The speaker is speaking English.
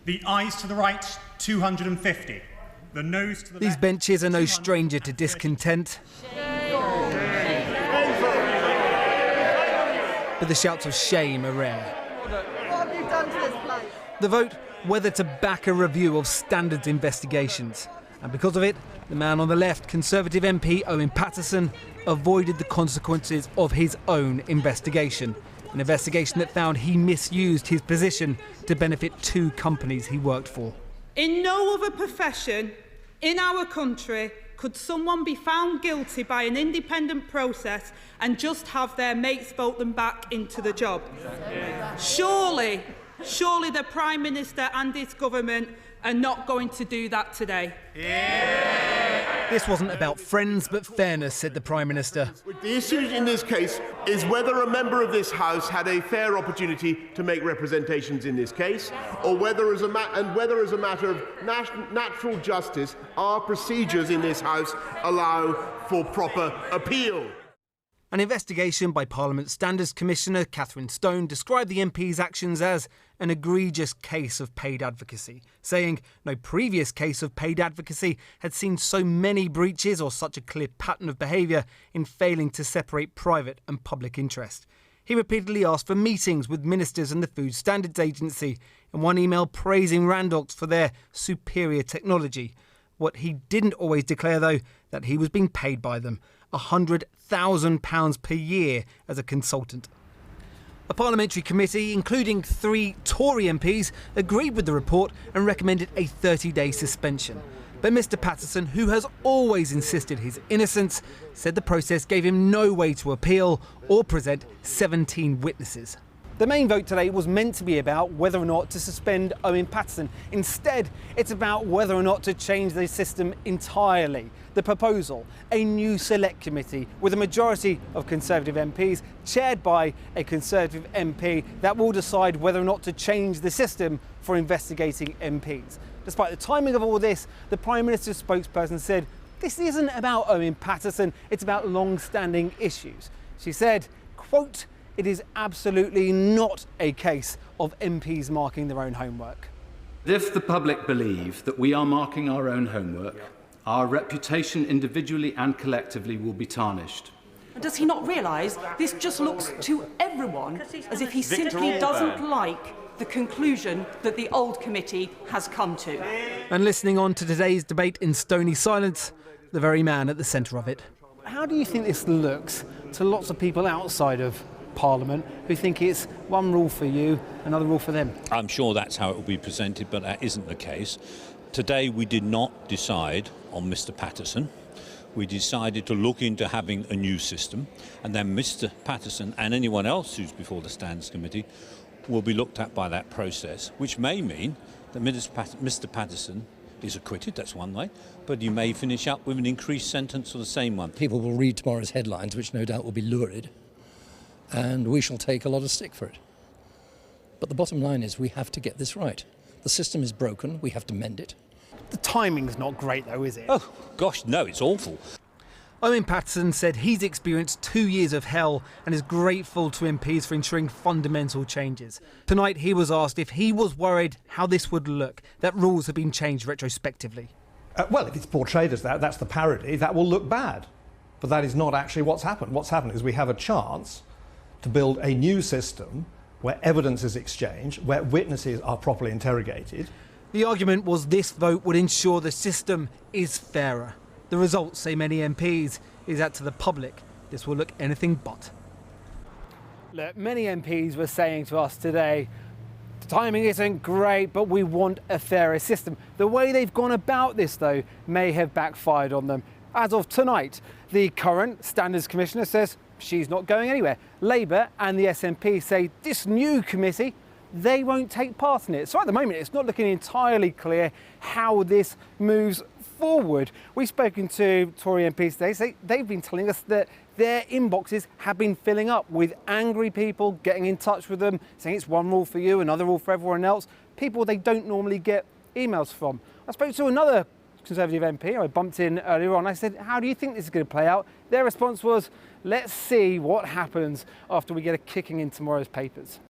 The ayes to the right, 250. The noes to the These left, benches are no stranger to discontent. But the shouts of shame are rare. What have you done to this place? The vote whether to back a review of standards investigations. And because of it, the man on the left, Conservative MP Owen Paterson, avoided the consequences of his own investigation. An investigation that found he misused his position to benefit two companies he worked for. In no other profession in our country could someone be found guilty by an independent process and just have their mates vote them back into the job. Surely the Prime Minister and his government are not going to do that today. This wasn't about friends but fairness, said the Prime Minister. The issue in this case is whether a member of this House had a fair opportunity to make representations in this case, or whether as a matter of natural justice, our procedures in this House allow for proper appeal. An investigation by Parliament Standards Commissioner Catherine Stone described the MP's actions as an egregious case of paid advocacy, saying no previous case of paid advocacy had seen so many breaches or such a clear pattern of behaviour in failing to separate private and public interest. He repeatedly asked for meetings with ministers and the Food Standards Agency, in one email praising Randox for their superior technology. What he didn't always declare, though, that he was being paid by them, £100,000 per year as a consultant. A parliamentary committee, including 3 Tory MPs, agreed with the report and recommended a 30-day suspension. But Mr Paterson, who has always insisted his innocence, said the process gave him no way to appeal or present 17 witnesses. The main vote today was meant to be about whether or not to suspend Owen Paterson. Instead, it's about whether or not to change the system entirely. The proposal, a new select committee with a majority of Conservative MPs, chaired by a Conservative MP, that will decide whether or not to change the system for investigating MPs. Despite the timing of all this, the Prime Minister's spokesperson said, this isn't about Owen Paterson, it's about long-standing issues. She said, quote, it is absolutely not a case of MPs marking their own homework. If the public believe that we are marking our own homework, our reputation individually and collectively will be tarnished. Does he not realise this just looks to everyone as if he simply doesn't like the conclusion that the old committee has come to? And listening on to today's debate in stony silence, the very man at the centre of it. How do you think this looks to lots of people outside of Parliament who think it's one rule for you, another rule for them? I'm sure that's how it will be presented, but that isn't the case. Today we did not decide on Mr Paterson. We decided to look into having a new system, and then Mr Paterson and anyone else who's before the Standards Committee will be looked at by that process, which may mean that Mr Paterson is acquitted, that's one way, but you may finish up with an increased sentence or the same one. People will read tomorrow's headlines, which no doubt will be lurid, and we shall take a lot of stick for it. But the bottom line is we have to get this right. The system is broken, we have to mend it. The timing's not great though, is it? Oh, gosh, no, it's awful. Owen Paterson said he's experienced 2 years of hell and is grateful to MPs for ensuring fundamental changes. Tonight he was asked if he was worried how this would look, that rules have been changed retrospectively. Well, if it's portrayed as that, that's the parody, that will look bad. But that is not actually what's happened. What's happened is we have a chance to build a new system where evidence is exchanged, where witnesses are properly interrogated. The argument was this vote would ensure the system is fairer. The result, say many MPs, is that to the public this will look anything but. Look, many MPs were saying to us today, the timing isn't great, but we want a fairer system. The way they've gone about this, though, may have backfired on them. As of tonight, the current Standards Commissioner says she's not going anywhere. Labour and the SNP say this new committee, they won't take part in it. So at the moment, it's not looking entirely clear how this moves forward. We've spoken to Tory MPs today. They've been telling us that their inboxes have been filling up with angry people getting in touch with them, saying it's one rule for you, another rule for everyone else. People they don't normally get emails from. I spoke to another Conservative MP I bumped in earlier on. I said, how do you think this is going to play out? Their response was, let's see what happens after we get a kicking in tomorrow's papers.